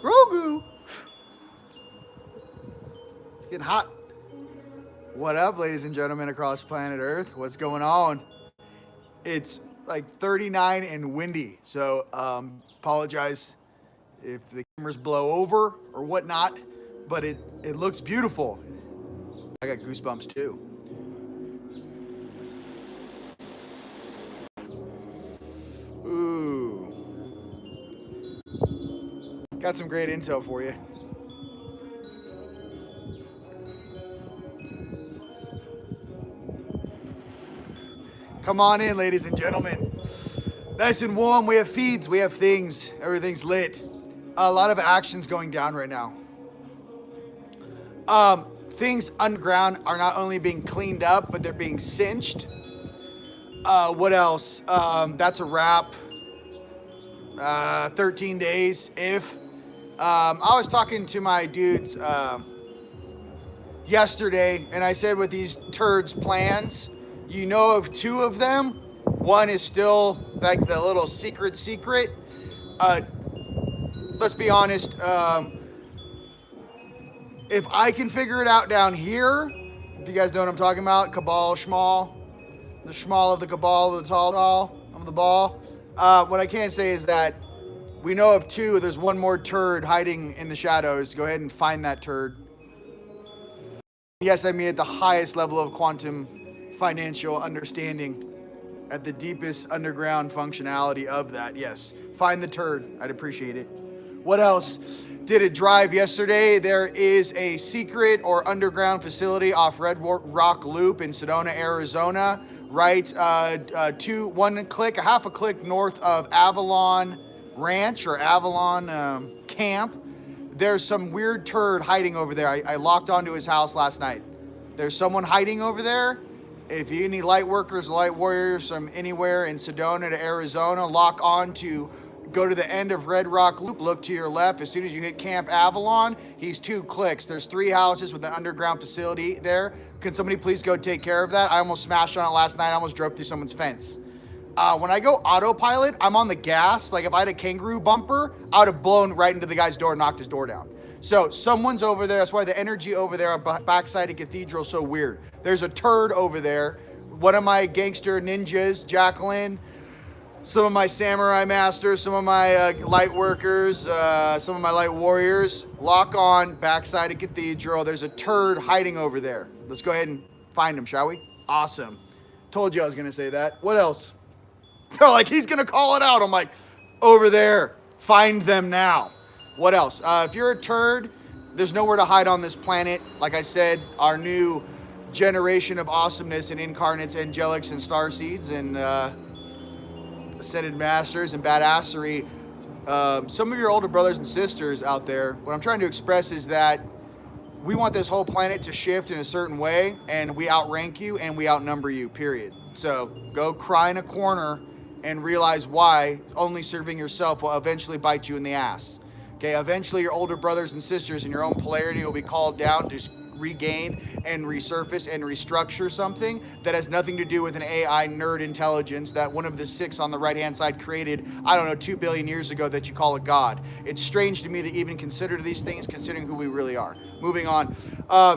Grogu. It's getting hot. What up, ladies and gentlemen across planet Earth? What's going on? It's like 39 and windy, so apologize if the cameras blow over or whatnot, but it looks beautiful. I got goosebumps too. Ooh. Got some great intel for you. Come on in, ladies and gentlemen. Nice and warm. We have feeds, we have things. Everything's lit. A lot of actions going down right now. Things underground are not only being cleaned up, but they're being cinched. What else? That's a wrap. 13 days, if. I was talking to my dudes yesterday, and I said with these turds' plans, you know of two of them. One is still like the little secret. Let's be honest. If I can figure it out down here, if you guys know what I'm talking about, Cabal, Schmal, the Schmal of the Cabal, the tall of the ball. What I can say is that we know of two. There's one more turd hiding in the shadows. Go ahead and find that turd. Yes, I mean at the highest level of quantum financial understanding, at the deepest underground functionality of that. Yes, find the turd. I'd appreciate it. What else? Did a drive yesterday. There is a secret or underground facility off Red Rock Loop in Sedona, Arizona, right? Half a click north of Avalon Ranch or Avalon Camp. There's some weird turd hiding over there. I locked onto his house last night. There's someone hiding over there. If you need light workers, light warriors from anywhere in Sedona to Arizona, lock on to go to the end of Red Rock Loop, look to your left. As soon as you hit Camp Avalon, he's 2 clicks. There's 3 houses with an underground facility there. Can somebody please go take care of that? I almost smashed on it last night. I almost drove through someone's fence. When I go autopilot, I'm on the gas. Like if I had a kangaroo bumper, I would have blown right into the guy's door, knocked his door down. So someone's over there. That's why the energy over there on backside of Cathedral is so weird. There's a turd over there. One of my gangster ninjas, Jacqueline, some of my samurai masters, some of my light workers, some of my light warriors, lock on backside of Cathedral. There's a turd hiding over there. Let's go ahead and find him, shall we? Awesome. Told you I was going to say that. What else? They're like, he's going to call it out. I'm like, over there. Find them now. What else? If you're a turd, there's nowhere to hide on this planet. Like I said, our new generation of awesomeness and incarnates, angelics, and starseeds, and ascended masters and badassery. Some of your older brothers and sisters out there, what I'm trying to express is that we want this whole planet to shift in a certain way, and we outrank you and we outnumber you, period. So go cry in a corner and realize why only serving yourself will eventually bite you in the ass. Okay, eventually your older brothers and sisters in your own polarity will be called down to regain and resurface and restructure something that has nothing to do with an AI nerd intelligence that one of the 6 on the right-hand side created, I don't know, 2 billion years ago that you call a god. It's strange to me to even consider these things considering who we really are. Moving on.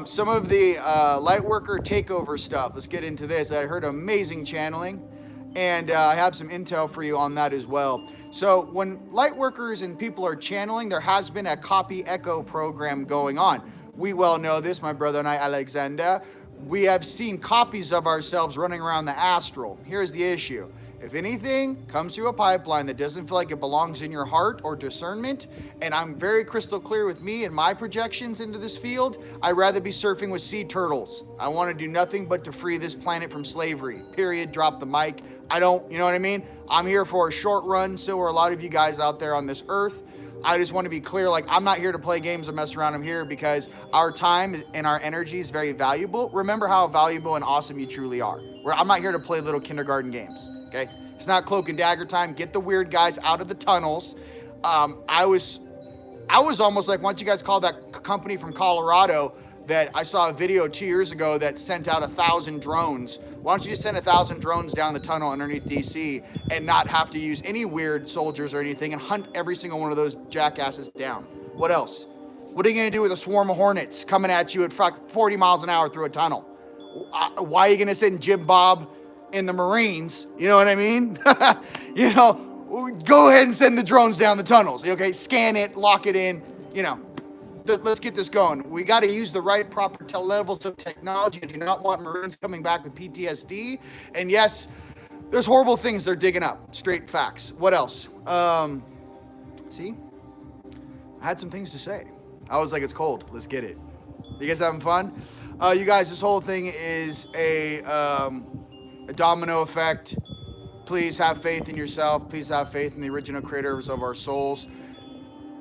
Some of the Lightworker takeover stuff. Let's get into this. I heard amazing channeling, and I have some intel for you on that as well. So when Lightworkers and people are channeling, there has been a copy echo program going on. We well know this, my brother and I, Alexander. We have seen copies of ourselves running around the astral. Here's the issue. If anything comes through a pipeline that doesn't feel like it belongs in your heart or discernment, and I'm very crystal clear with me and my projections into this field, I'd rather be surfing with sea turtles. I want to do nothing but to free this planet from slavery. Period. Drop the mic. You know what I mean? I'm here for a short run. So are a lot of you guys out there on this earth. I just want to be clear, like, I'm not here to play games or mess around. I'm here because our time and our energy is very valuable. Remember how valuable and awesome you truly are. I'm not here to play little kindergarten games, okay? It's not cloak and dagger time. Get the weird guys out of the tunnels. I was almost like, once you guys called that company from Colorado that I saw a video 2 years ago that sent out 1,000 drones. Why don't you just send 1,000 drones down the tunnel underneath DC and not have to use any weird soldiers or anything and hunt every single one of those jackasses down? What else? What are you going to do with a swarm of hornets coming at you at 40 miles an hour through a tunnel? Why are you going to send Jim Bob in the Marines? You know what I mean? You know, go ahead and send the drones down the tunnels. Okay, scan it, lock it in, you know. Let's get this going. We got to use the right proper levels of technology. I do not want Marines coming back with PTSD. And yes, there's horrible things they're digging up. Straight facts. What else? See? I had some things to say. I was like, it's cold. Let's get it. You guys having fun? You guys, this whole thing is a domino effect. Please have faith in yourself. Please have faith in the original creators of our souls.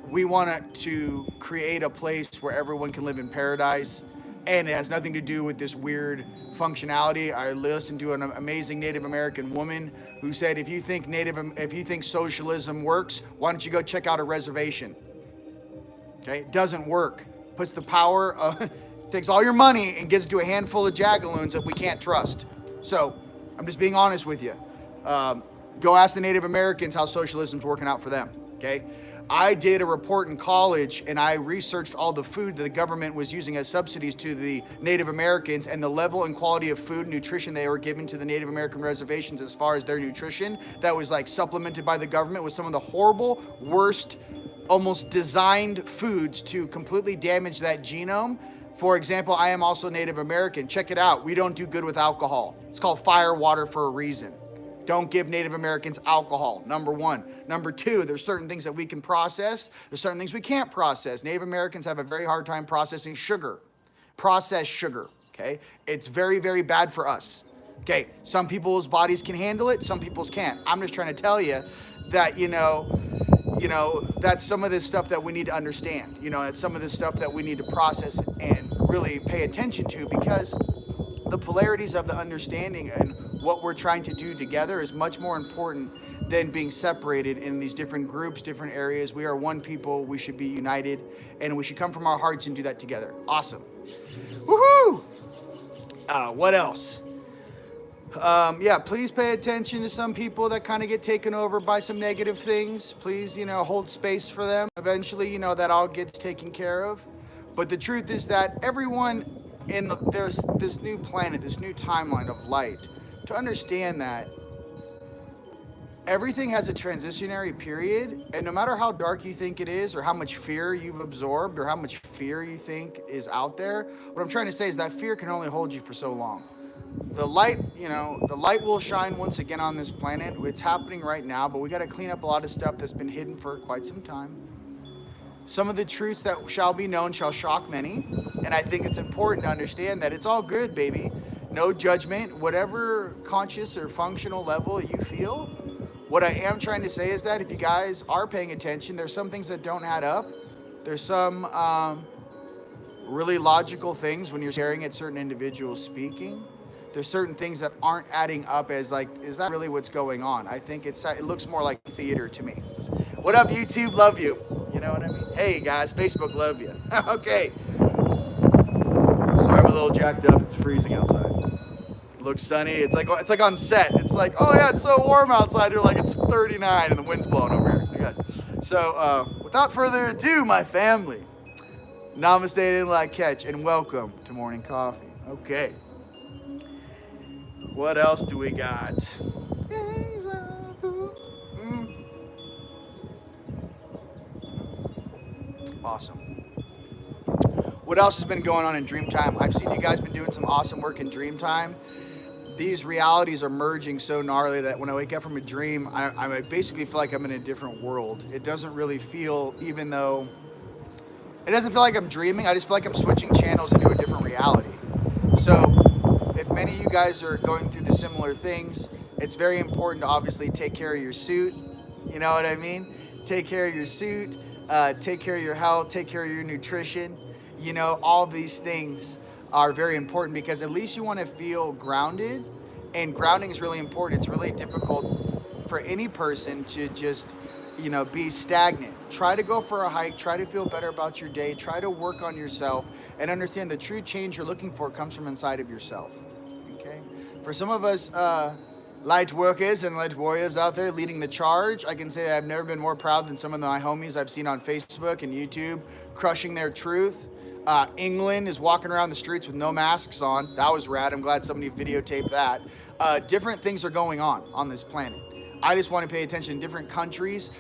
We want to create a place where everyone can live in paradise, and it has nothing to do with this weird functionality. I listened to an amazing Native American woman who said, if you think socialism works, why don't you go check out a reservation? Okay, it doesn't work. Puts the power, takes all your money and gives it to a handful of jagaloons that we can't trust. So, I'm just being honest with you. Go ask the Native Americans how socialism's working out for them. Okay. I did a report in college and I researched all the food that the government was using as subsidies to the Native Americans and the level and quality of food and nutrition they were giving to the Native American reservations as far as their nutrition that was like supplemented by the government with some of the horrible, worst, almost designed foods to completely damage that genome. For example, I am also Native American. Check it out. We don't do good with alcohol. It's called fire water for a reason. Don't give Native Americans alcohol, number one. Number two, there's certain things that we can process. There's certain things we can't process. Native Americans have a very hard time processing sugar, processed sugar, okay? It's very, very bad for us, okay? Some people's bodies can handle it, some people's can't. I'm just trying to tell you that, you know, that's some of this stuff that we need to understand. You know, it's some of this stuff that we need to process and really pay attention to, because the polarities of the understanding and what we're trying to do together is much more important than being separated in these different groups, different areas. We are one people. We should be united, and we should come from our hearts and do that together. Awesome. Woohoo! What else? Yeah, please pay attention to some people that kind of get taken over by some negative things. Please, you know, hold space for them. Eventually, you know, that all gets taken care of. But the truth is that everyone there's this new planet, this new timeline of light, to understand that everything has a transitionary period, and no matter how dark you think it is, or how much fear you've absorbed, or how much fear you think is out there, what I'm trying to say is that fear can only hold you for so long. The light, you know, the light will shine once again on this planet. It's happening right now, but we got to clean up a lot of stuff that's been hidden for quite some time. Some of the truths that shall be known shall shock many, and I think it's important to understand that it's all good, baby. No judgment, whatever conscious or functional level you feel. What I am trying to say is that if you guys are paying attention, there's some things that don't add up. There's some really logical things when you're staring at certain individuals speaking. There's certain things that aren't adding up as like, is that really what's going on? I think it looks more like theater to me. What up, YouTube? Love you. You know what I mean? Hey guys, Facebook, love you. Okay. Sorry, I'm a little jacked up. It's freezing outside. It looks sunny. It's like on set. It's like, oh yeah, it's so warm outside. You're like, it's 39 and the wind's blowing over here. Okay. So, without further ado, my family, namaste and like catch, and welcome to Morning Coffee. Okay. What else do we got? Awesome. What else has been going on in Dreamtime? I've seen you guys been doing some awesome work in Dreamtime. These realities are merging so gnarly that when I wake up from a dream, I basically feel like I'm in a different world. It doesn't really feel, even though it doesn't feel like I'm dreaming, I just feel like I'm switching channels into a different reality. So if many of you guys are going through the similar things, it's very important to obviously take care of your suit. You know what I mean? Take care of your suit, take care of your health, take care of your nutrition. You know, all of these things are very important because at least you want to feel grounded, and grounding is really important. It's really difficult for any person to just, you know, be stagnant. Try to go for a hike, try to feel better about your day, try to work on yourself, and understand the true change you're looking for comes from inside of yourself. Okay? For some of us, light workers and light warriors out there leading the charge. I can say I've never been more proud than some of my homies I've seen on Facebook and YouTube crushing their truth. England is walking around the streets with no masks on. That was rad. I'm glad somebody videotaped that. Different things are going on this planet. I just want to pay attention to different countries.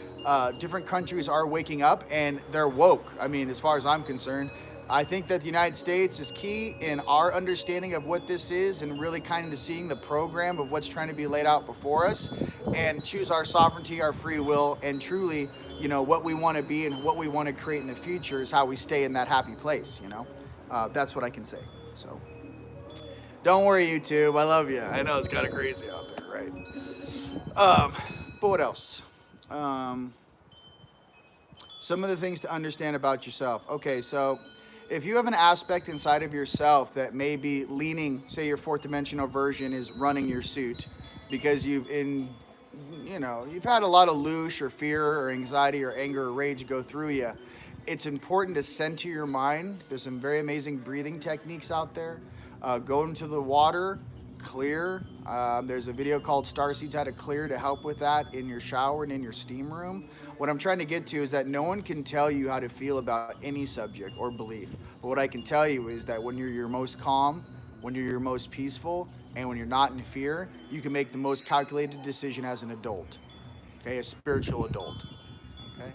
Different countries are waking up and they're woke. I mean, as far as I'm concerned, I think that the United States is key in our understanding of what this is and really kind of seeing the program of what's trying to be laid out before us and choose our sovereignty, our free will, and truly, you know, what we want to be and what we want to create in the future is how we stay in that happy place, you know? That's what I can say. So don't worry, YouTube. I love you. I know it's kind of crazy out there, right? But what else? Some of the things to understand about yourself. Okay, so if you have an aspect inside of yourself that may be leaning, say your fourth dimensional version is running your suit because you've had a lot of loosh or fear or anxiety or anger or rage go through you, it's important to center your mind. There's some very amazing breathing techniques out there. Go into the water, clear. There's a video called Starseeds How to Clear to help with that in your shower and in your steam room. What I'm trying to get to is that no one can tell you how to feel about any subject or belief. But what I can tell you is that when you're your most calm, when you're your most peaceful, and when you're not in fear, you can make the most calculated decision as an adult, okay, a spiritual adult, okay?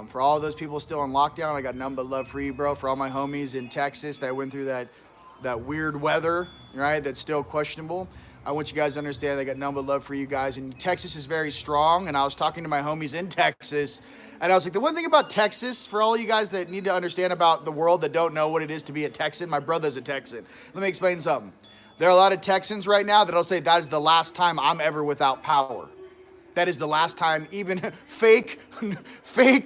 For all those people still in lockdown, I got nothing but love for you, bro. For all my homies in Texas that went through that weird weather, right, that's still questionable, I want you guys to understand I got nothing but love for you guys. And Texas is very strong. And I was talking to my homies in Texas. And I was like, the one thing about Texas, for all you guys that need to understand about the world that don't know what it is to be a Texan, my brother's a Texan. Let me explain something. There are a lot of Texans right now that'll say that is the last time I'm ever without power. That is the last time, even fake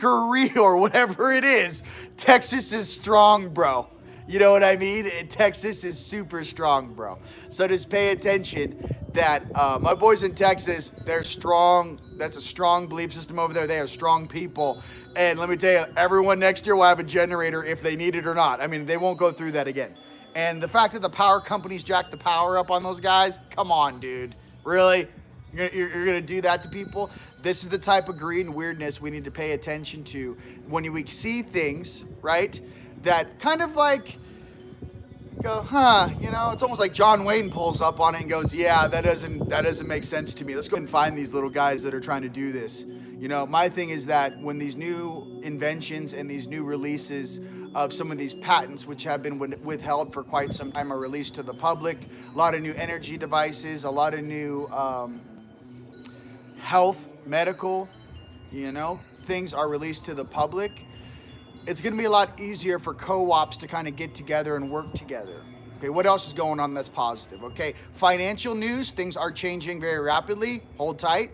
or real or whatever it is, Texas is strong, bro. You know what I mean? Texas is super strong, bro. So just pay attention that my boys in Texas, they're strong. That's a strong belief system over there. They are strong people. And let me tell you, everyone next year will have a generator if they need it or not. I mean, they won't go through that again. And the fact that the power companies jack the power up on those guys, come on, dude. Really? You're going to do that to people? This is the type of greed and weirdness we need to pay attention to when we see things, right? That kind of like go, you know, it's almost like John Wayne pulls up on it and goes, yeah, that doesn't make sense to me. Let's go and find these little guys that are trying to do this. You know, my thing is that when these new inventions and these new releases of some of these patents, which have been withheld for quite some time, are released to the public, a lot of new energy devices, a lot of new health, medical, you know, things are released to the public. It's going to be a lot easier for co-ops to kind of get together and work together. Okay, what else is going on that's positive? Okay, financial news, things are changing very rapidly. Hold tight.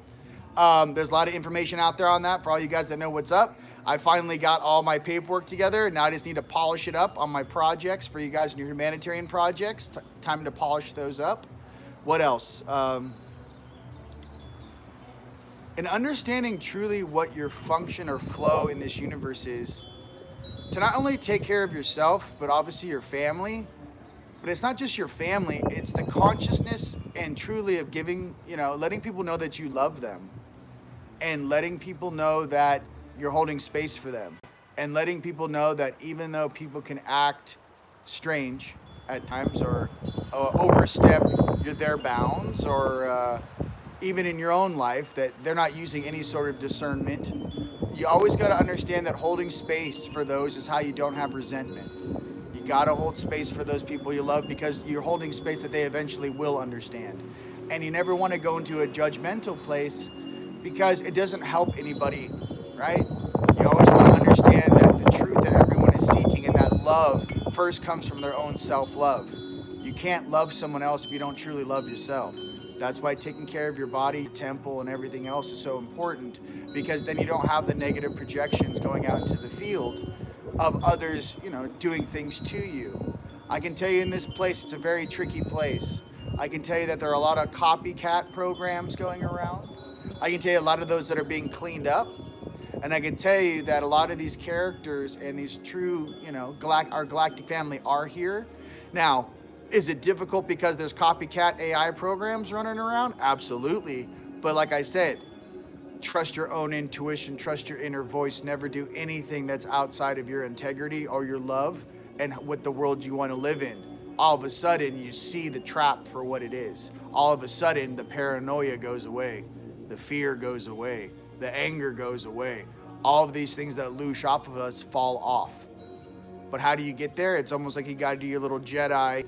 There's a lot of information out there on that for all you guys that know what's up. I finally got all my paperwork together. Now I just need to polish it up on my projects for you guys in your humanitarian projects. Time to polish those up. What else? And understanding truly what your function or flow in this universe is, to not only take care of yourself, but obviously your family. But it's not just your family, it's the consciousness and truly of giving, you know, letting people know that you love them and letting people know that you're holding space for them and letting people know that even though people can act strange at times or overstep their bounds or even in your own life, that they're not using any sort of discernment. You always got to understand that holding space for those is how you don't have resentment. You got to hold space for those people you love because you're holding space that they eventually will understand. And you never want to go into a judgmental place because it doesn't help anybody, right? You always want to understand that the truth that everyone is seeking and that love first comes from their own self-love. You can't love someone else if you don't truly love yourself. That's why taking care of your body, temple, and everything else is so important, because then you don't have the negative projections going out into the field of others, you know, doing things to you. I can tell you in this place, it's a very tricky place. I can tell you that there are a lot of copycat programs going around. I can tell you a lot of those that are being cleaned up. And I can tell you that a lot of these characters and these true, you know, our galactic family are here. Now, Is it difficult because there's copycat AI programs running around? Absolutely. But like I said, trust your own intuition, trust your inner voice, never do anything that's outside of your integrity or your love and what the world you want to live in. All of a sudden, you see the trap for what it is. All of a sudden, the paranoia goes away. The fear goes away. The anger goes away. All of these things that loosh off of us fall off. But how do you get there? It's almost like you got to do your little Jedi,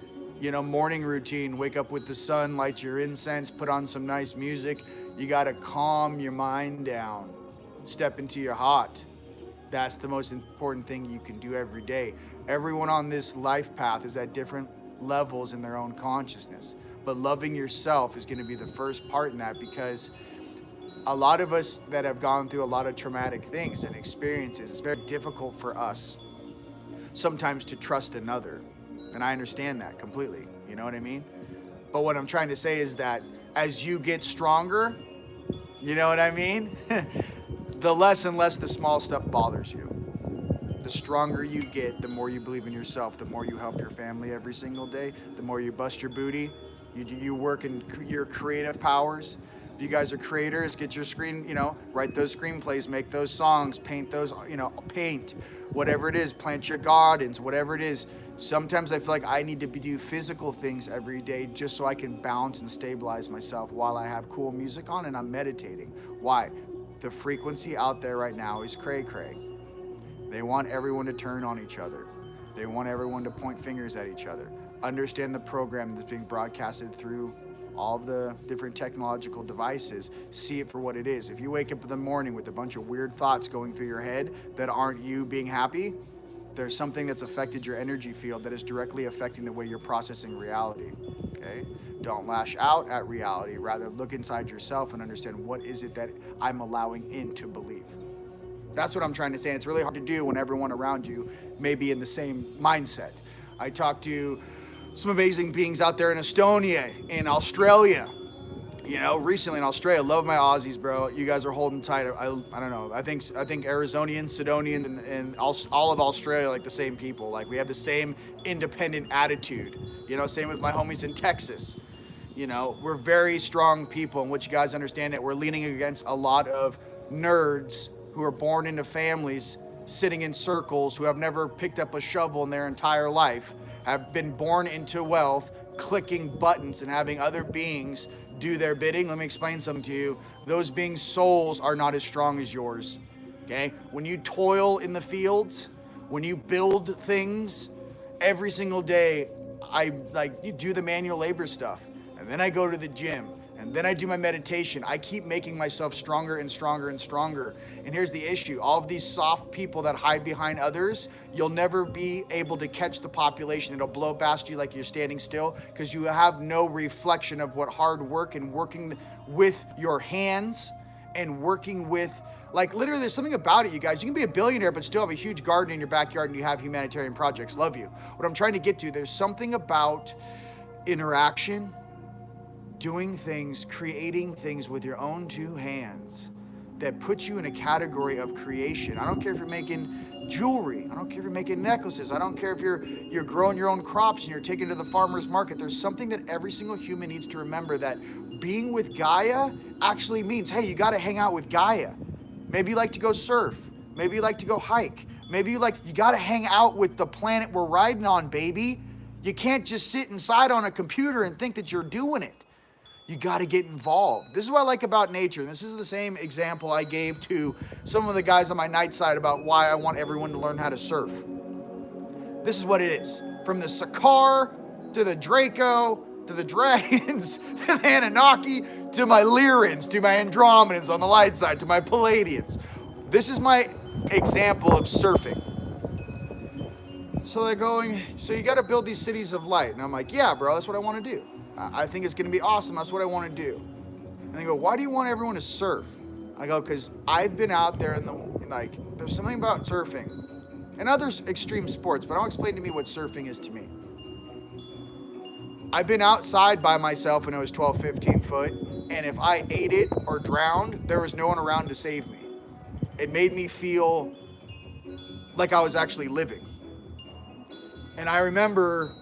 morning routine. Wake up with the sun, light your incense, put on some nice music. You got to calm your mind down. Step into your heart. That's the most important thing you can do every day. Everyone on this life path is at different levels in their own consciousness. But loving yourself is going to be the first part in that, because a lot of us that have gone through a lot of traumatic things and experiences, it's very difficult for us sometimes to trust another. And I understand that completely. You know what I mean? But what I'm trying to say is that as you get stronger, you know what I mean? The less and less the small stuff bothers you. The stronger you get, the more you believe in yourself, the more you help your family every single day, the more you bust your booty, you work in your creative powers. If you guys are creators, get your write those screenplays, make those songs, paint those, paint, whatever it is, plant your gardens, whatever it is. Sometimes I feel like I need to do physical things every day just so I can balance and stabilize myself while I have cool music on and I'm meditating. Why? The frequency out there right now is cray-cray. They want everyone to turn on each other. They want everyone to point fingers at each other. Understand the program that's being broadcasted through all of the different technological devices. See it for what it is. If you wake up in the morning with a bunch of weird thoughts going through your head that aren't you being happy, there's something that's affected your energy field that is directly affecting the way you're processing reality, okay? Don't lash out at reality. Rather, look inside yourself and understand what is it that I'm allowing in to believe. That's what I'm trying to say. And it's really hard to do when everyone around you may be in the same mindset. I talked to some amazing beings out there in Estonia, in Australia, recently in Australia. Love my Aussies, bro. You guys are holding tight. I don't know. I think Arizonians, Sidonians, and all of Australia are like the same people. Like, we have the same independent attitude. Same with my homies in Texas. We're very strong people, and what you guys understand that we're leaning against a lot of nerds who are born into families sitting in circles, who have never picked up a shovel in their entire life, have been born into wealth, clicking buttons and having other beings do their bidding. Let me explain something to you. Those beings' souls are not as strong as yours, okay? When you toil in the fields, when you build things, every single day, you do the manual labor stuff, and then I go to the gym, and then I do my meditation. I keep making myself stronger and stronger and stronger. And here's the issue. All of these soft people that hide behind others, you'll never be able to catch the population. It'll blow past you like you're standing still, because you have no reflection of what hard work and working with your hands and working with, literally there's something about it, you guys. You can be a billionaire but still have a huge garden in your backyard and you have humanitarian projects. Love you. What I'm trying to get to, there's something about interaction, doing things, creating things with your own two hands that puts you in a category of creation. I don't care if you're making jewelry. I don't care if you're making necklaces. I don't care if you're growing your own crops and you're taking to the farmer's market. There's something that every single human needs to remember, that being with Gaia actually means, hey, you got to hang out with Gaia. Maybe you like to go surf. Maybe you like to go hike. Maybe you got to hang out with the planet we're riding on, baby. You can't just sit inside on a computer and think that you're doing it. You got to get involved. This is what I like about nature. This is the same example I gave to some of the guys on my night side about why I want everyone to learn how to surf. This is what it is. From the Sakar to the Draco to the Dragons to the Anunnaki to my Lyrans to my Andromedans on the light side to my Palladians. This is my example of surfing. So they're going, so you got to build these cities of light. And I'm like, yeah, bro, that's what I want to do. I think it's going to be awesome. That's what I want to do. And they go, why do you want everyone to surf? I go, because I've been out there there's something about surfing and other extreme sports, but I'll explain to me what surfing is to me. I've been outside by myself when I was 12, 15 foot, and if I ate it or drowned, there was no one around to save me. It made me feel like I was actually living. And I remember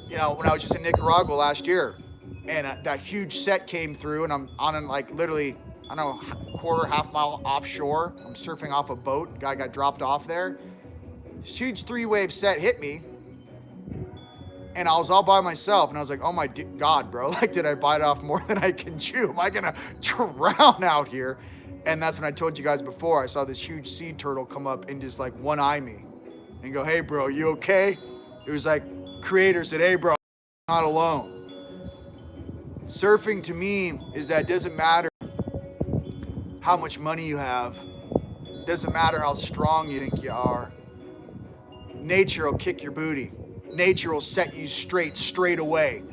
you know, when I was just in Nicaragua last year, and that huge set came through, and I'm on like literally, I don't know, quarter, half mile offshore. I'm surfing off a boat. Guy got dropped off there. This huge 3-wave set hit me, and I was all by myself, and I was like, oh my God, bro, like, did I bite off more than I can chew? Am I gonna drown out here? And that's when I told you guys before, I saw this huge sea turtle come up and just like one-eye me and go, hey bro, you okay? It was like, creator said, hey bro, not alone. Surfing to me is that it doesn't matter how much money you have, doesn't matter how strong you think you are. Nature will kick your booty. Nature will set you straight away.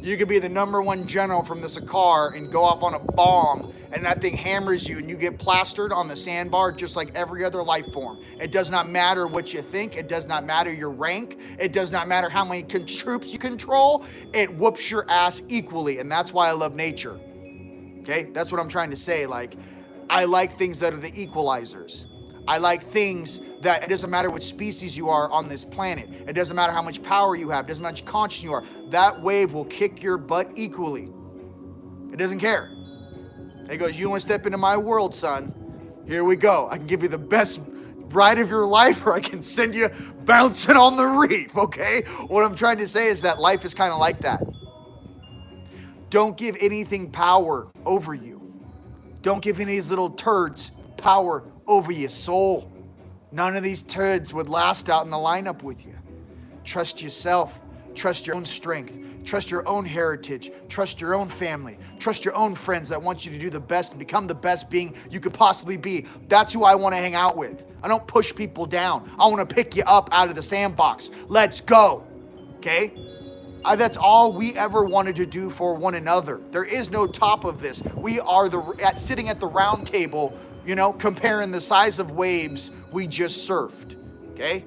You could be the #1 general from the Sakar and go off on a bomb, and that thing hammers you and you get plastered on the sandbar just like every other life form. It does not matter what you think. It does not matter your rank. It does not matter how many troops you control. It whoops your ass equally, and that's why I love nature. Okay? That's what I'm trying to say. Like, I like things that are the equalizers. I like things that it doesn't matter what species you are on this planet. It doesn't matter how much power you have. It doesn't matter how much conscious you are. That wave will kick your butt equally. It doesn't care. It goes, you want to step into my world, son? Here we go. I can give you the best ride of your life, or I can send you bouncing on the reef, okay? What I'm trying to say is that life is kind of like that. Don't give anything power over you. Don't give any of these little turds power over your soul. None of these turds would last out in the lineup with you. Trust yourself. Trust your own strength. Trust your own heritage. Trust your own family. Trust your own friends that want you to do the best and become the best being you could possibly be. That's who I want to hang out with. I don't push people down. I want to pick you up out of the sandbox. Let's go. Okay? That's all we ever wanted to do for one another. There is no top of this. We are sitting at the round table, you know, comparing the size of waves we just surfed, okay?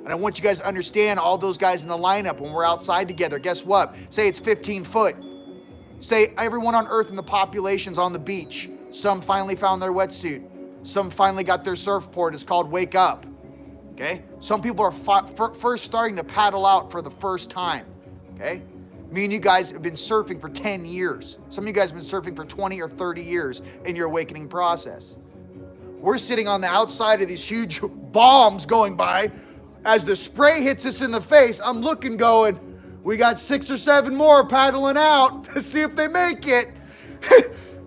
And I want you guys to understand all those guys in the lineup when we're outside together. Guess what? Say it's 15 foot. Say everyone on Earth in the population's on the beach. Some finally found their wetsuit. Some finally got their surfboard. It's called Wake Up, okay? Some people are first starting to paddle out for the first time, okay? Me and you guys have been surfing for 10 years. Some of you guys have been surfing for 20 or 30 years in your awakening process. We're sitting on the outside of these huge bombs going by. As the spray hits us in the face, I'm looking going, we got 6 or 7 more paddling out to see if they make it.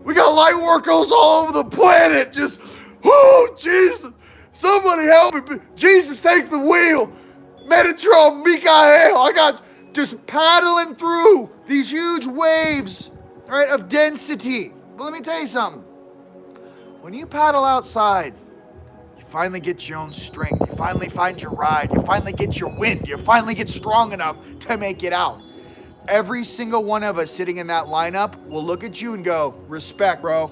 We got Lightworkers all over the planet. Just, oh, Jesus. Somebody help me. Jesus, take the wheel. Metatron, Mikael. I got just paddling through these huge waves, right, of density. But let me tell you something. When you paddle outside, you finally get your own strength. You finally find your ride. You finally get your wind. You finally get strong enough to make it out. Every single one of us sitting in that lineup will look at you and go, respect, bro.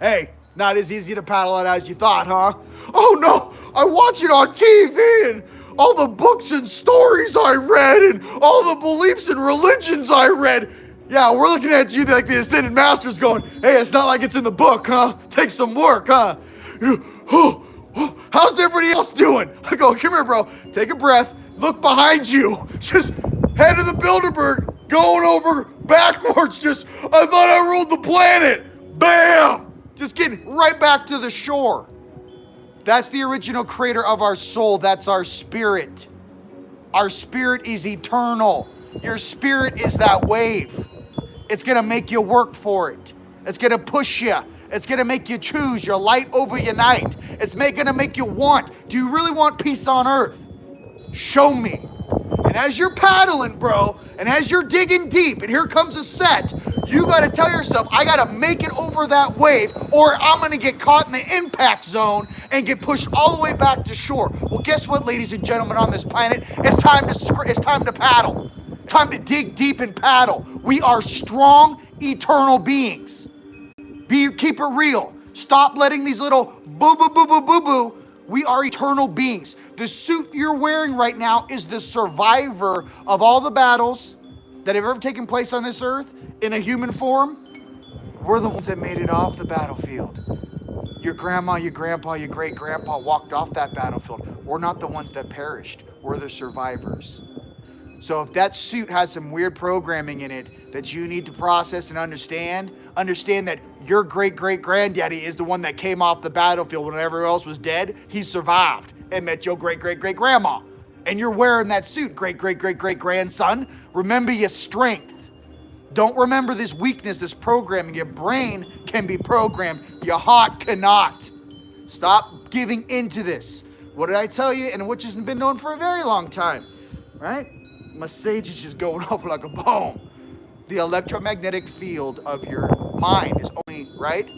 Hey, not as easy to paddle out as you thought, huh? Oh no, I watch it on TV and all the books and stories I read and all the beliefs and religions I read. Yeah, we're looking at you like the Ascended Master's going, hey, it's not like it's in the book, huh? Takes some work, huh? How's everybody else doing? I go, come here, bro. Take a breath. Look behind you. Just head to the Bilderberg, going over backwards. Just, I thought I ruled the planet. Bam! Just getting right back to the shore. That's the original creator of our soul. That's our spirit. Our spirit is eternal. Your spirit is that wave. It's going to make you work for it. It's going to push you. It's going to make you choose your light over your night. It's going to make you want. Do you really want peace on earth? Show me. And as you're paddling, bro, and as you're digging deep, and here comes a set, you got to tell yourself, I got to make it over that wave, or I'm going to get caught in the impact zone and get pushed all the way back to shore. Well, guess what, ladies and gentlemen on this planet? It's time to paddle. Time to dig deep and paddle. We are strong, eternal beings. Keep it real. Stop letting these little boo-boo-boo-boo-boo-boo. We are eternal beings. The suit you're wearing right now is the survivor of all the battles that have ever taken place on this earth in a human form. We're the ones that made it off the battlefield. Your grandma, your grandpa, your great-grandpa walked off that battlefield. We're not the ones that perished. We're the survivors. So if that suit has some weird programming in it that you need to process and understand that your great-great-granddaddy is the one that came off the battlefield when everyone else was dead. He survived and met your great-great-great-grandma. And you're wearing that suit, great-great-great-great-grandson. Remember your strength. Don't remember this weakness, this programming. Your brain can be programmed. Your heart cannot. Stop giving into this. What did I tell you? And which has been known for a very long time, right? My sage is just going off like a bomb. The electromagnetic field of your mind is only, right,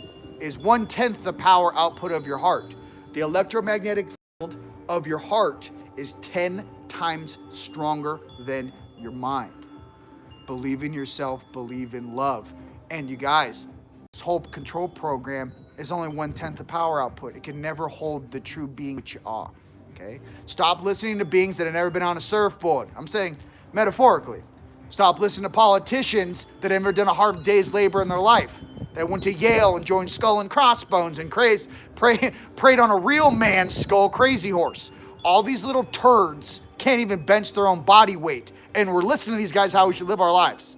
is 1/10 the power output of your heart. The electromagnetic field of your heart is 10 times stronger than your mind. Believe in yourself, believe in love. And you guys, this whole control program is only 1/10 the power output. It can never hold the true being that you are, okay? Stop listening to beings that have never been on a surfboard. I'm saying metaphorically. Stop listening to politicians that have never done a hard day's labor in their life, that went to Yale and joined Skull and Crossbones and prayed on a real man's skull, Crazy Horse. All these little turds can't even bench their own body weight, and we're listening to these guys how we should live our lives,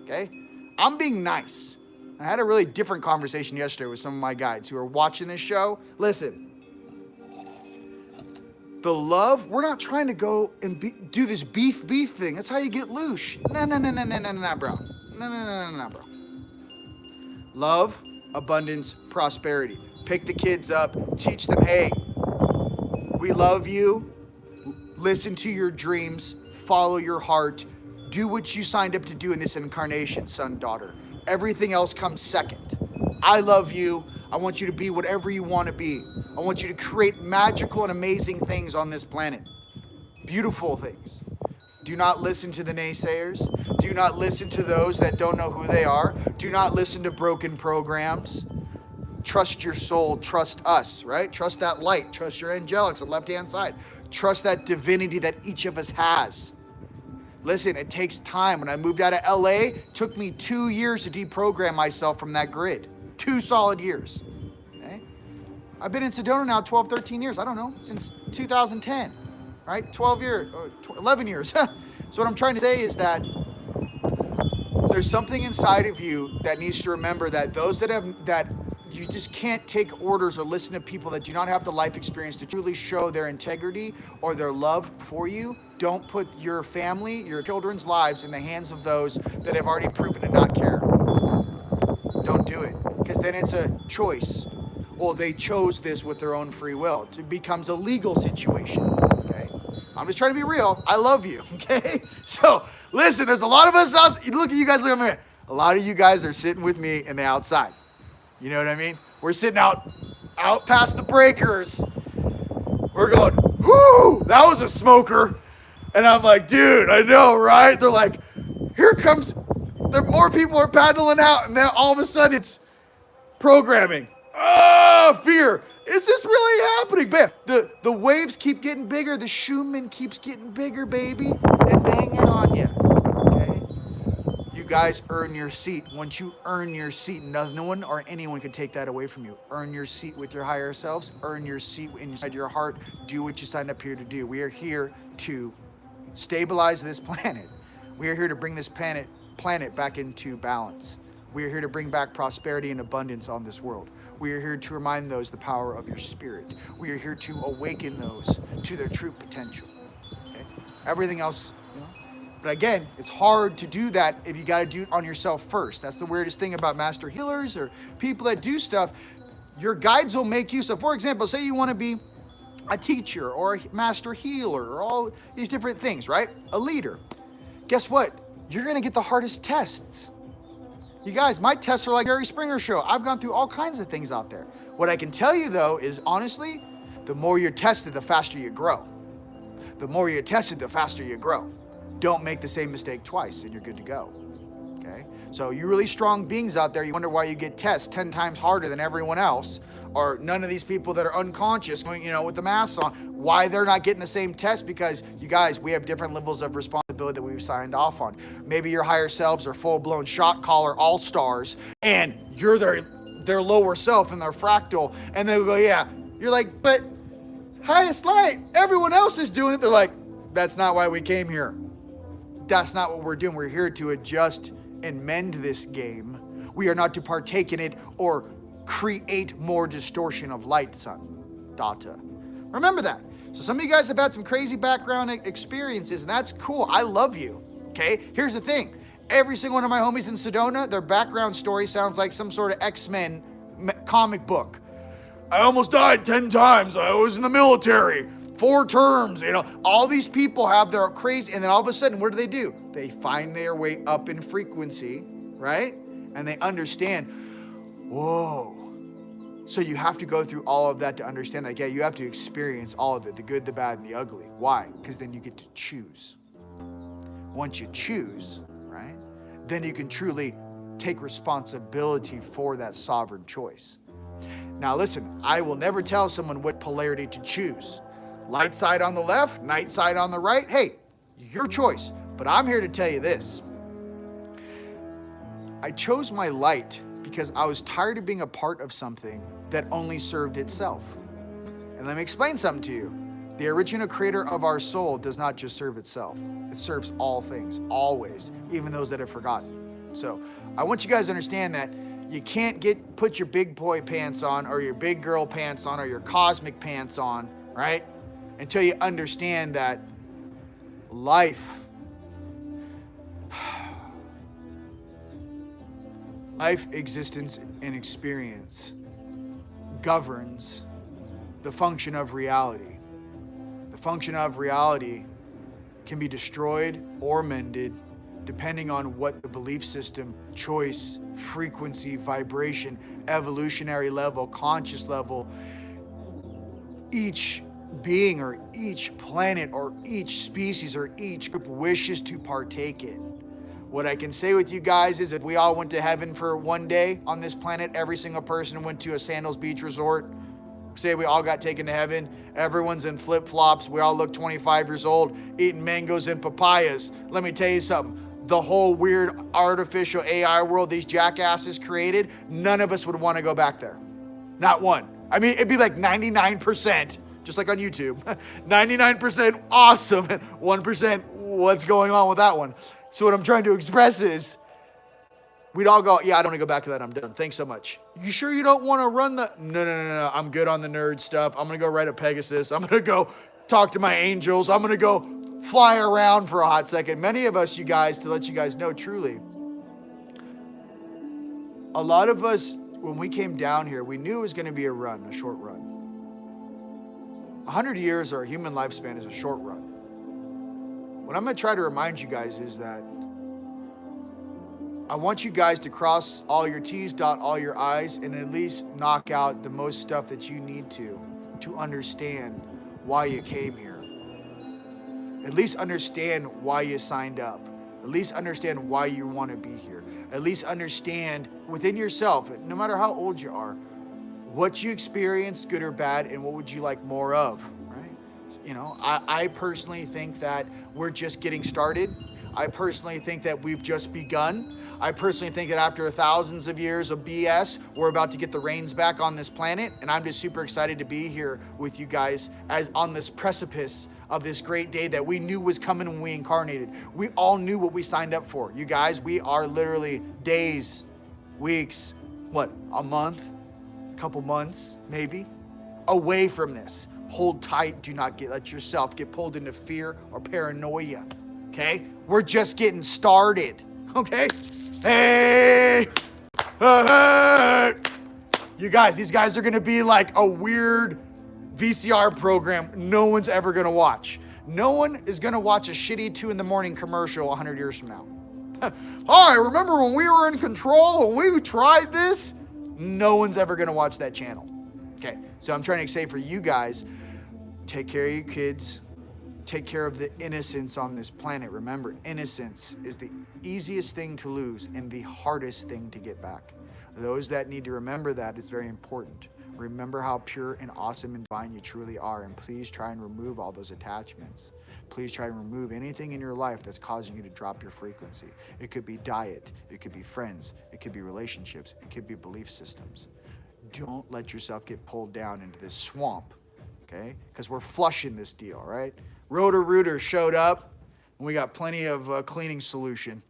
okay? I'm being nice. I had a really different conversation yesterday with some of my guides who are watching this show. Listen, the love, we're not trying to go and do this beef thing. That's how you get loose. No, bro. No, bro. Love, abundance, prosperity. Pick the kids up, teach them, hey, we love you. Listen to your dreams, follow your heart, do what you signed up to do in this incarnation, son, daughter. Everything else comes second. I love you. I want you to be whatever you want to be. I want you to create magical and amazing things on this planet. Beautiful things. Do not listen to the naysayers. Do not listen to those that don't know who they are. Do not listen to broken programs. Trust your soul. Trust us, right? Trust that light. Trust your angelics on the left-hand side. Trust that divinity that each of us has. Listen, it takes time. When I moved out of LA, it took me 2 years to deprogram myself from that grid. 2 solid years. Okay? I've been in Sedona now 12, 13 years. I don't know, since 2010, right? 12 years, 11 years. So what I'm trying to say is that there's something inside of you that needs to remember that those that you just can't take orders or listen to people that do not have the life experience to truly show their integrity or their love for you. Don't put your family, your children's lives in the hands of those that have already proven to not care. Don't do it, because then it's a choice. Well, they chose this with their own free will. It becomes a legal situation, okay? I'm just trying to be real. I love you, okay? So, listen, there's a lot of us, look at you guys, look at me. A lot of you guys are sitting with me in the outside. You know what I mean? We're sitting out past the breakers. We're going, whoo, that was a smoker. And I'm like, dude, I know, right? They're like, here comes, more people are paddling out. And then all of a sudden it's programming. Oh, fear. Is this really happening? Bam. The waves keep getting bigger. The Schumann keeps getting bigger, baby, and banging on you. Okay? You guys earn your seat. Once you earn your seat, no one or anyone can take that away from you. Earn your seat with your higher selves. Earn your seat inside your heart. Do what you signed up here to do. We are here to stabilize this planet. We are here to bring this planet back into balance. We are here to bring back prosperity and abundance on this world. We are here to remind those the power of your spirit. We are here to awaken those to their true potential. Okay? Everything else, you know. But again, it's hard to do that if you got to do it on yourself first. That's the weirdest thing about master healers or people that do stuff. Your guides will make you. So for example, say you want to be a teacher or a master healer or all these different things, right? A leader. Guess what? You're going to get the hardest tests. You guys, my tests are like Jerry Springer show. I've gone through all kinds of things out there. What I can tell you though is honestly, the more you're tested, the faster you grow. The more you're tested, the faster you grow. Don't make the same mistake twice and you're good to go. Okay? So you really strong beings out there, you wonder why you get tests 10 times harder than everyone else, or none of these people that are unconscious going, with the masks on, why they're not getting the same test, because you guys, we have different levels of responsibility that we've signed off on. Maybe your higher selves are full-blown shot caller all-stars, and you're their lower self and their fractal, and they'll go, yeah. You're like, but highest light, everyone else is doing it. They're like, that's not why we came here. that's not what we're doing. We're here to adjust and mend this game. We are not to partake in it or create more distortion of light, son, daughter. Remember that. So some of you guys have had some crazy background experiences, and that's cool. I love you, okay? Here's the thing. Every single one of my homies in Sedona, their background story sounds like some sort of X-Men comic book. I almost died 10 times. I was in the military, 4 terms, All these people have their crazy, and then all of a sudden, what do? They find their way up in frequency, right? And they understand, whoa. So you have to go through all of that to understand that. Yeah, you have to experience all of it, the good, the bad, and the ugly. Why? Because then you get to choose. Once you choose, right, then you can truly take responsibility for that sovereign choice. Now listen, I will never tell someone what polarity to choose. Light side on the left, night side on the right. Hey, your choice. But I'm here to tell you this. I chose my light because I was tired of being a part of something that only served itself. And let me explain something to you. The original creator of our soul does not just serve itself. It serves all things, always, even those that have forgotten. So I want you guys to understand that you can't put your big boy pants on or your big girl pants on or your cosmic pants on, right? Until you understand that life existence, and experience governs the function of reality. The function of reality can be destroyed or mended depending on what the belief system, choice, frequency, vibration, evolutionary level, conscious level, each being or each planet or each species or each group wishes to partake in. What I can say with you guys is if we all went to heaven for one day on this planet, every single person went to a Sandals Beach resort, say we all got taken to heaven, everyone's in flip-flops, we all look 25 years old, eating mangoes and papayas. Let me tell you something. The whole weird artificial AI world these jackasses created, none of us would want to go back there. Not one. I mean, it'd be like 99%, just like on YouTube, 99% awesome, and 1% what's going on with that one. So what I'm trying to express is, we'd all go, yeah, I don't want to go back to that. I'm done. Thanks so much. You sure you don't want to run the... No. I'm good on the nerd stuff. I'm going to go ride a Pegasus. I'm going to go talk to my angels. I'm going to go fly around for a hot second. Many of us, you guys, to let you guys know truly, a lot of us, when we came down here, we knew it was going to be a short run. 100 years or a human lifespan is a short run. What I'm going to try to remind you guys is that I want you guys to cross all your T's, dot all your I's, and at least knock out the most stuff that you need to understand why you came here. At least understand why you signed up. At least understand why you want to be here. At least understand within yourself, no matter how old you are, what you experienced, good or bad, and what would you like more of, right? I personally think that we're just getting started. I personally think that we've just begun. I personally think that after thousands of years of BS, we're about to get the reins back on this planet. And I'm just super excited to be here with you guys as on this precipice of this great day that we knew was coming when we incarnated. We all knew what we signed up for. You guys, we are literally days, weeks, a month, a couple months, maybe, away from this. Hold tight. Do not let yourself get pulled into fear or paranoia. Okay? We're just getting started. Okay? Hey! You guys, these guys are going to be like a weird VCR program no one's ever going to watch. No one is going to watch a shitty 2 a.m. commercial 100 years from now. Hi, remember when we were in control, when we tried this? No one's ever going to watch that channel. Okay, so I'm trying to say for you guys, take care of your kids. Take care of the innocence on this planet. Remember, innocence is the easiest thing to lose and the hardest thing to get back. Those that need to remember that is very important. Remember how pure and awesome and divine you truly are, and please try and remove all those attachments. Please try and remove anything in your life that's causing you to drop your frequency. It could be diet, it could be friends, it could be relationships, it could be belief systems. Don't let yourself get pulled down into this swamp, okay? Because we're flushing this deal, right? Roto-Rooter showed up. And we got plenty of cleaning solution.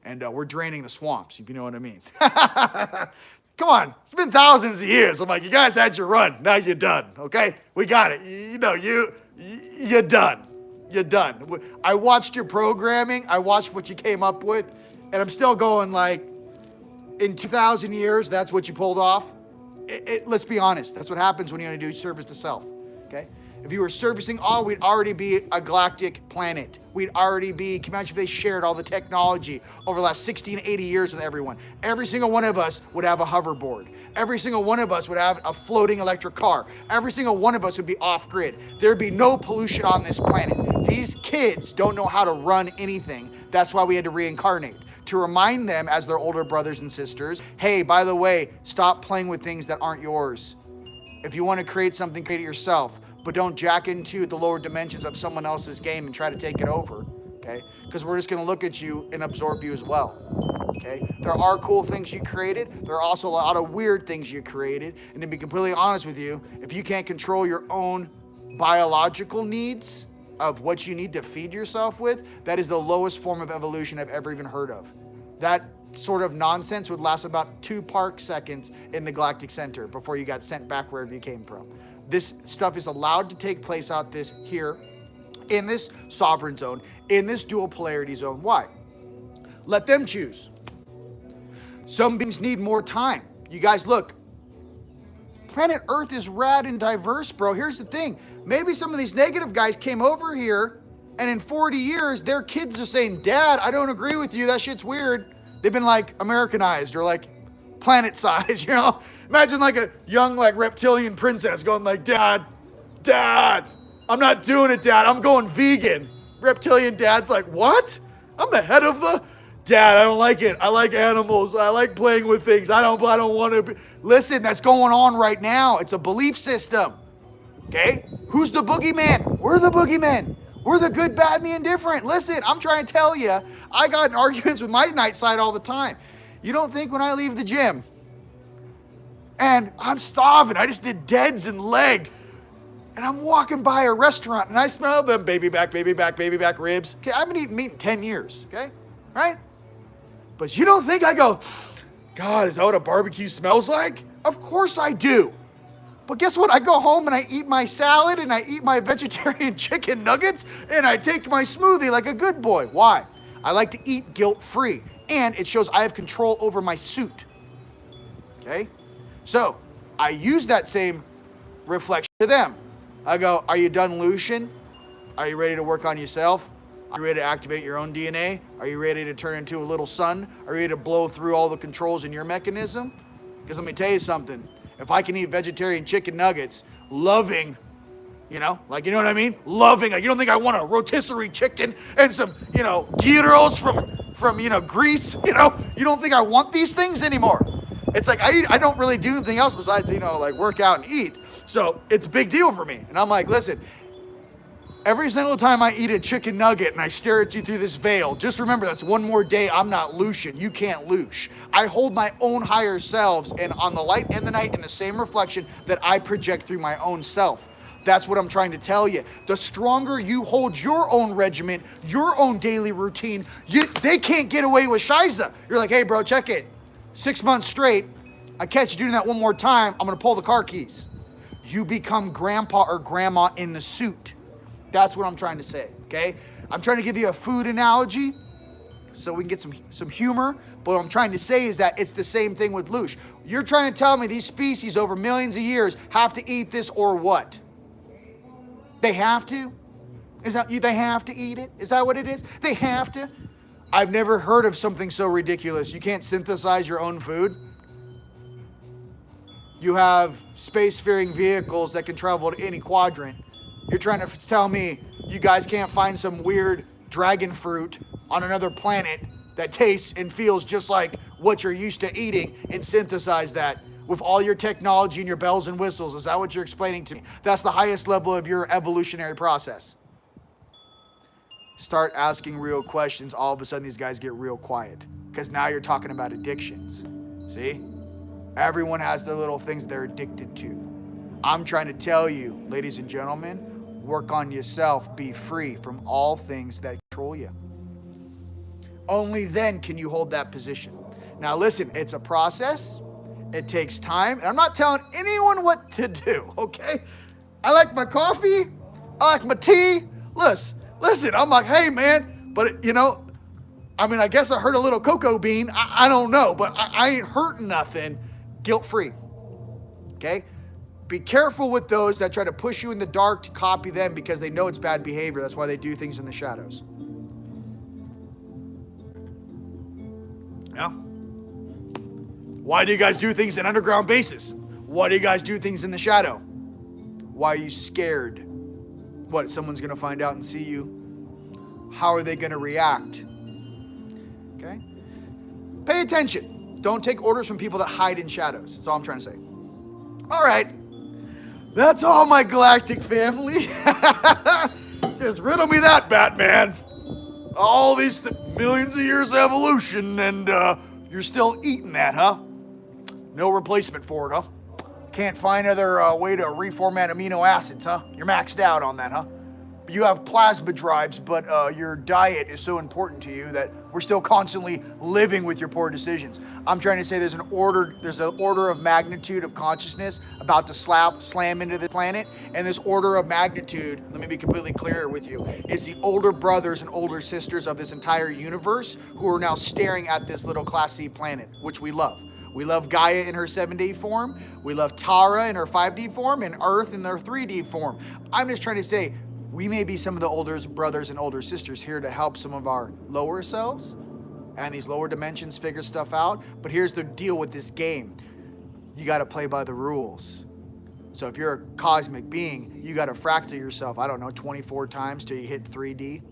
And we're draining the swamps, if you know what I mean. Come on, it's been thousands of years. I'm like, you guys had your run, now you're done, okay? We got it. You're done. You're done. I watched your programming, I watched what you came up with, and I'm still going like, in 2,000 years, that's what you pulled off. Let's be honest, that's what happens when you do service to self, okay? If you were servicing all, we'd already be a galactic planet. We'd already be, can you imagine if they shared all the technology over the last 16, 80 years with everyone? Every single one of us would have a hoverboard. Every single one of us would have a floating electric car. Every single one of us would be off-grid. There'd be no pollution on this planet. These kids don't know how to run anything. That's why we had to reincarnate. To remind them as their older brothers and sisters, hey, by the way, stop playing with things that aren't yours. If you want to create something, create it yourself. But don't jack into the lower dimensions of someone else's game and try to take it over, okay? Because we're just going to look at you and absorb you as well, okay? There are cool things you created. There are also a lot of weird things you created. And to be completely honest with you, if you can't control your own biological needs of what you need to feed yourself with, that is the lowest form of evolution I've ever even heard of. That sort of nonsense would last about 2 park seconds in the Galactic Center before you got sent back wherever you came from. This stuff is allowed to take place out this here, in this sovereign zone, in this dual polarity zone. Why? Let them choose. Some beings need more time. You guys, look, planet Earth is rad and diverse, bro. Here's the thing. Maybe some of these negative guys came over here, and in 40 years, their kids are saying, Dad, I don't agree with you. That shit's weird. They've been like Americanized or like planet size, you know? Imagine like a young like reptilian princess going like, Dad, I'm not doing it, Dad. I'm going vegan. Reptilian dad's like, what? I'm the head of the... Dad, I don't like it. I like animals. I like playing with things. I don't want to be... Listen, that's going on right now. It's a belief system. Okay? Who's the boogeyman? We're the boogeyman. We're the good, bad, and the indifferent. Listen, I'm trying to tell you, I got in arguments with my night side all the time. You don't think when I leave the gym and I'm starving, I just did deads and leg, and I'm walking by a restaurant and I smell them baby back ribs. Okay, I haven't eaten meat in 10 years, okay? Right? But you don't think I go, God, is that what a barbecue smells like? Of course I do. But guess what? I go home and I eat my salad and I eat my vegetarian chicken nuggets and I take my smoothie like a good boy. Why? I like to eat guilt-free, and it shows I have control over my suit. Okay? So I use that same reflection to them. I go, are you done Lucian? Are you ready to work on yourself? Are you ready to activate your own DNA? Are you ready to turn into a little sun? Are you ready to blow through all the controls in your mechanism? Because let me tell you something. If I can eat vegetarian chicken nuggets, loving, you know, like, you know what I mean? Loving, like, you don't think I want a rotisserie chicken and some, you know, gyros from, you know, Greece, you know? You don't think I want these things anymore? It's like, I don't really do anything else besides, you know, like work out and eat. So it's a big deal for me. And I'm like, listen, every single time I eat a chicken nugget and I stare at you through this veil, just remember that's one more day I'm not Lucian. You can't Lush. I hold my own higher selves and on the light and the night in the same reflection that I project through my own self. That's what I'm trying to tell you. The stronger you hold your own regiment, your own daily routine, they can't get away with Shiza. You're like, hey bro, check it. 6 months straight, I catch you doing that one more time, I'm gonna pull the car keys. You become grandpa or grandma in the suit. That's what I'm trying to say, okay? I'm trying to give you a food analogy so we can get some humor, but what I'm trying to say is that it's the same thing with Lush. You're trying to tell me these species over millions of years have to eat this or what? They have to? They have to eat it? Is that what it is? They have to? I've never heard of something so ridiculous. You can't synthesize your own food? You have space-faring vehicles that can travel to any quadrant. You're trying to tell me you guys can't find some weird dragon fruit on another planet that tastes and feels just like what you're used to eating and synthesize that with all your technology and your bells and whistles. Is that what you're explaining to me? That's the highest level of your evolutionary process. Start asking real questions. All of a sudden, these guys get real quiet because now you're talking about addictions. See? Everyone has their little things they're addicted to. I'm trying to tell you, ladies and gentlemen, work on yourself. Be free from all things that control you. Only then can you hold that position. Now listen, it's a process. It takes time. And I'm not telling anyone what to do, okay? I like my coffee. I like my tea. Listen, I'm like, hey, man. But, I guess I hurt a little cocoa bean. I don't know. But I ain't hurting nothing guilt-free, okay? Be careful with those that try to push you in the dark to copy them because they know it's bad behavior. That's why they do things in the shadows. Yeah? Why do you guys do things in underground bases? Why do you guys do things in the shadow? Why are you scared? What, someone's going to find out and see you? How are they going to react? Okay? Pay attention. Don't take orders from people that hide in shadows. That's all I'm trying to say. All right. That's all, my Galactic family. Just riddle me that, Batman. All these millions of years of evolution, and you're still eating that, huh? No replacement for it, huh? Can't find another way to reformat amino acids, huh? You're maxed out on that, huh? You have plasma drives, but your diet is so important to you that we're still constantly living with your poor decisions. I'm trying to say there's an order of magnitude of consciousness about to slam into the planet, and this order of magnitude, let me be completely clear with you, is the older brothers and older sisters of this entire universe who are now staring at this little Class C planet, which we love. We love Gaia in her 7D form, we love Tara in her 5D form, and Earth in their 3D form. I'm just trying to say, we may be some of the older brothers and older sisters here to help some of our lower selves and these lower dimensions figure stuff out. But here's the deal with this game. You got to play by the rules. So if you're a cosmic being, you got to fractal yourself, 24 times till you hit 3D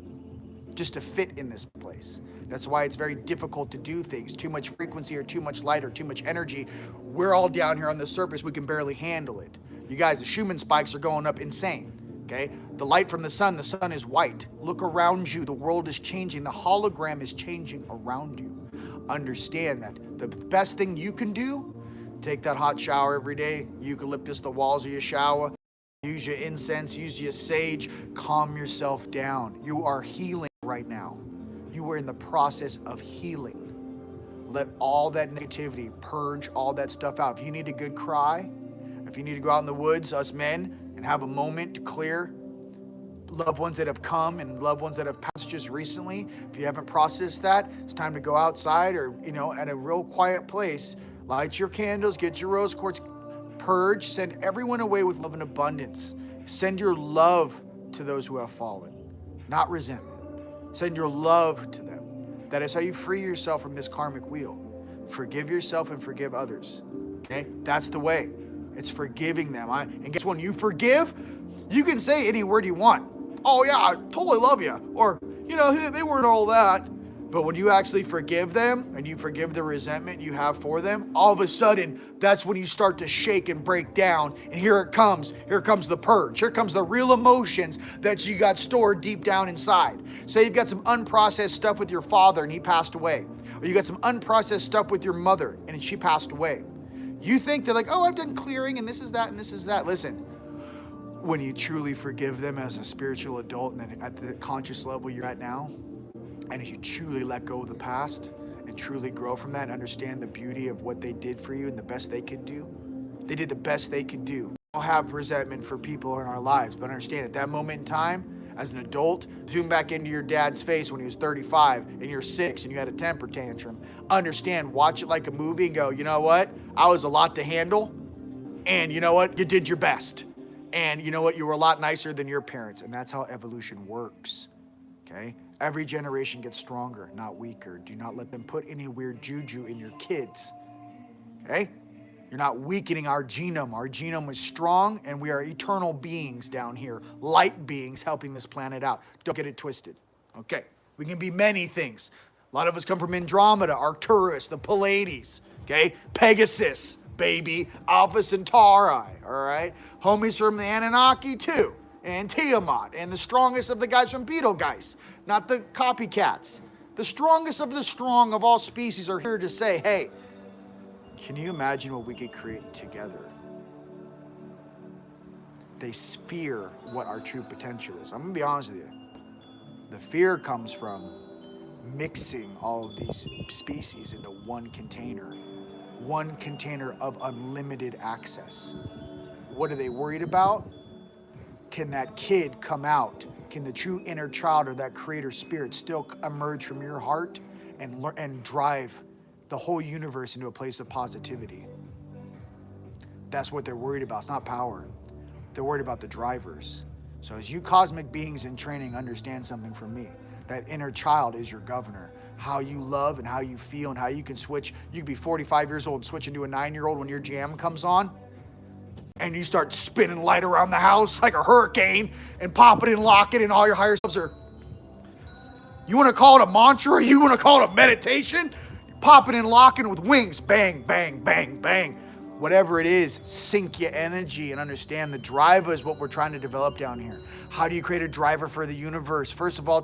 just to fit in this place. That's why it's very difficult to do things. Too much frequency or too much light or too much energy. We're all down here on the surface. We can barely handle it. You guys, the Schumann spikes are going up insane. Okay? The light from the sun is white. Look around you. The world is changing. The hologram is changing around you. Understand that the best thing you can do, take that hot shower every day, eucalyptus the walls of your shower, use your incense, use your sage, calm yourself down. You are healing right now. You are in the process of healing. Let all that negativity, purge all that stuff out. If you need a good cry, if you need to go out in the woods, us men, and have a moment to clear loved ones that have come and loved ones that have passed just recently. If you haven't processed that, it's time to go outside or, at a real quiet place. Light your candles, get your rose quartz, purge, send everyone away with love and abundance. Send your love to those who have fallen, not resentment. Send your love to them. That is how you free yourself from this karmic wheel. Forgive yourself and forgive others. Okay? That's the way. It's forgiving them. And guess when you forgive, you can say any word you want. Oh yeah, I totally love you. Or, they weren't all that. But when you actually forgive them and you forgive the resentment you have for them, all of a sudden, that's when you start to shake and break down. And here it comes. Here comes the purge. Here comes the real emotions that you got stored deep down inside. Say you've got some unprocessed stuff with your father and he passed away. Or you got some unprocessed stuff with your mother and she passed away. You think they're like, oh, I've done clearing and this is that and this is that. Listen, when you truly forgive them as a spiritual adult and then at the conscious level you're at now, and as you truly let go of the past and truly grow from that and understand the beauty of what they did for you and the best they could do, they did the best they could do. We don't have resentment for people in our lives, but understand at that moment in time, as an adult, zoom back into your dad's face when he was 35 and you're 6 and you had a temper tantrum. Understand, watch it like a movie and go, you know what? I was a lot to handle. And you know what? You did your best. And you know what? You were a lot nicer than your parents. And that's how evolution works. Okay? Every generation gets stronger, not weaker. Do not let them put any weird juju in your kids. Okay? You're not weakening our genome. Our genome is strong, and we are eternal beings down here, light beings helping this planet out. Don't get it twisted. Okay, we can be many things. A lot of us come from Andromeda, Arcturus, the Pleiades, okay? Pegasus, baby, Alpha Centauri, all right? Homies from the Anunnaki, too, and Tiamat, and the strongest of the guys from Betelgeuse, not the copycats. The strongest of the strong of all species are here to say, hey, can you imagine what we could create together? They fear what our true potential is. I'm going to be honest with you. The fear comes from mixing all of these species into one container of unlimited access. What are they worried about? Can that kid come out? Can the true inner child or that creator spirit still emerge from your heart and drive the whole universe into a place of positivity? That's what they're worried about. It's not power. They're worried about the drivers. So as you cosmic beings in training, understand something from me. That inner child is your governor. How you love and how you feel and how you can switch. You can be 45 years old and switch into a 9-year-old when your jam comes on. And you start spinning light around the house like a hurricane and pop it and lock it, and all your higher selves are, you want to call it a mantra or you want to call it a meditation? You pop it and lock it with wings. Bang, bang, bang, bang. Whatever it is, sync your energy and understand the driver is what we're trying to develop down here. How do you create a driver for the universe? First of all,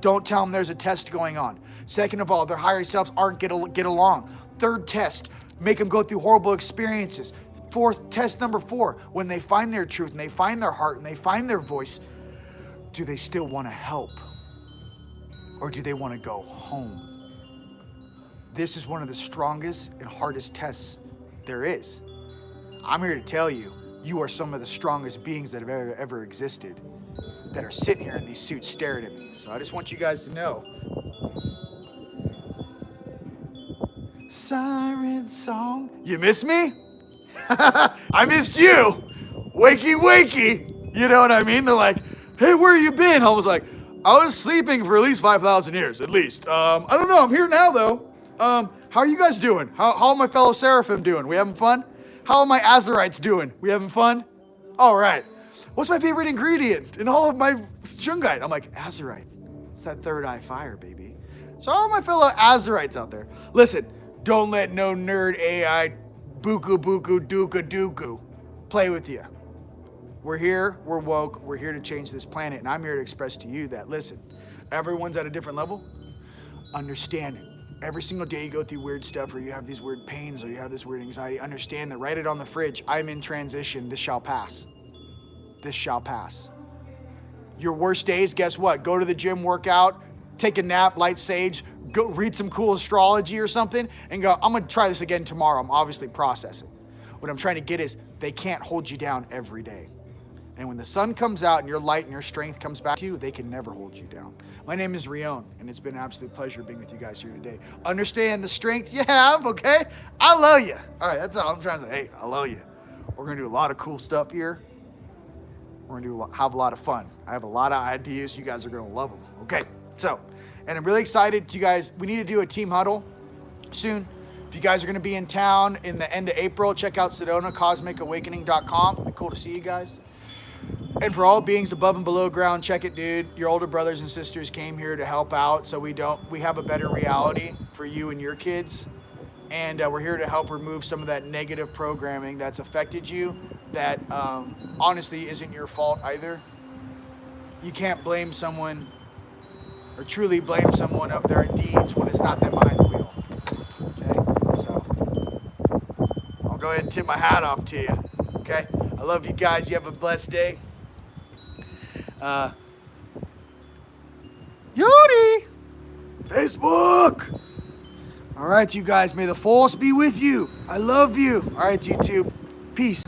don't tell them there's a test going on. Second of all, their higher selves aren't get along. Third test, make them go through horrible experiences. Fourth, test number 4, when they find their truth and they find their heart and they find their voice, do they still want to help? Or do they want to go home? This is one of the strongest and hardest tests there is. I'm here to tell you, you are some of the strongest beings that have ever existed that are sitting here in these suits staring at me. So I just want you guys to know. Siren song. You miss me? I missed you. Wakey, wakey. You know what I mean? They're like, hey, where you been? I was like, I was sleeping for at least 5,000 years, at least. I don't know. I'm here now, though. How are you guys doing? How are my fellow seraphim doing? We having fun? How are my Azerites doing? We having fun? All right. What's my favorite ingredient in all of my shungite? I'm like, Azerite. It's that third eye fire, baby. So all my fellow Azerites out there, listen, don't let no nerd AI buku buku duka duku play with you. We're here, we're woke, we're here to change this planet, and I'm here to express to you that, listen, everyone's at a different level. Understand, every single day you go through weird stuff, or you have these weird pains, or you have this weird anxiety, understand that, write it on the fridge, I'm in transition, this shall pass. This shall pass. Your worst days, guess what? Go to the gym, work out, take a nap, light sage, go read some cool astrology or something, and go, I'm gonna try this again tomorrow. I'm obviously processing. What I'm trying to get is, they can't hold you down every day. And when the sun comes out and your light and your strength comes back to you, they can never hold you down. My name is Rion, and it's been an absolute pleasure being with you guys here today. Understand the strength you have, okay? I love you. All right, that's all I'm trying to say. Hey, I love you. We're gonna do a lot of cool stuff here. We're gonna have a lot of fun. I have a lot of ideas. You guys are gonna love them. Okay, so, and I'm really excited you guys, we need to do a team huddle soon. If you guys are gonna be in town in the end of April, check out Sedona, cosmicawakening.com. It'd be cool to see you guys. And for all beings above and below ground, check it, dude. Your older brothers and sisters came here to help out, so we have a better reality for you and your kids. And we're here to help remove some of that negative programming that's affected you that honestly isn't your fault either. You can't blame someone or truly blame someone of their deeds when it's not them behind the wheel. Okay, so I'll go ahead and tip my hat off to you. Okay, I love you guys. You have a blessed day. Yodi! Facebook! All right, you guys, may the force be with you. I love you. All right, YouTube. Peace.